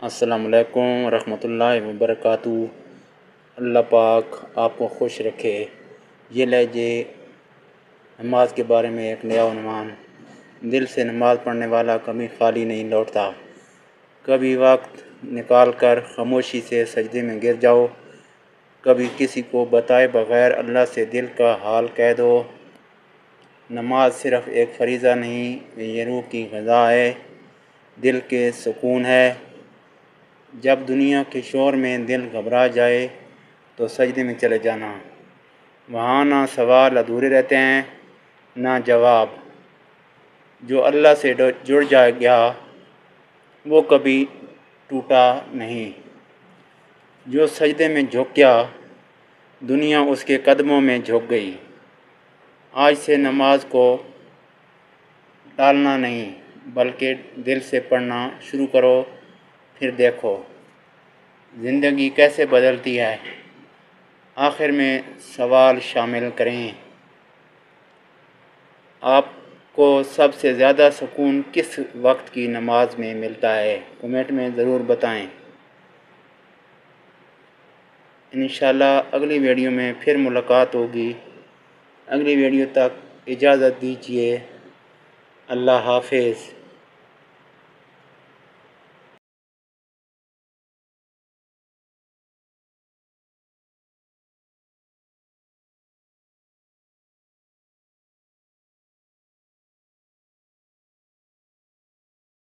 السلام علیکم ورحمۃ اللہ وبرکاتہ۔ اللہ پاک آپ کو خوش رکھے۔ یہ لیجے نماز کے بارے میں ایک نیا عنوان۔ دل سے نماز پڑھنے والا کبھی خالی نہیں لوٹتا۔ کبھی وقت نکال کر خاموشی سے سجدے میں گر جاؤ، کبھی کسی کو بتائے بغیر اللہ سے دل کا حال کہہ دو۔ نماز صرف ایک فریضہ نہیں، یہ روح کی غذا ہے، دل کے سکون ہے۔ جب دنیا کے شور میں دل گھبرا جائے تو سجدے میں چلے جانا۔ وہاں نہ سوال ادھورے رہتے ہیں نہ جواب۔ جو اللہ سے جڑ جا گیا وہ کبھی ٹوٹا نہیں۔ جو سجدے میں جھک گیا دنیا اس کے قدموں میں جھک گئی۔ آج سے نماز کو ٹالنا نہیں بلکہ دل سے پڑھنا شروع کرو، پھر دیکھو زندگی کیسے بدلتی ہے۔ آخر میں سوال شامل کریں، آپ کو سب سے زیادہ سکون کس وقت کی نماز میں ملتا ہے؟ کمنٹ میں ضرور بتائیں۔ انشاءاللہ اگلی ویڈیو میں پھر ملاقات ہوگی۔ اگلی ویڈیو تک اجازت دیجیے۔ اللہ حافظ۔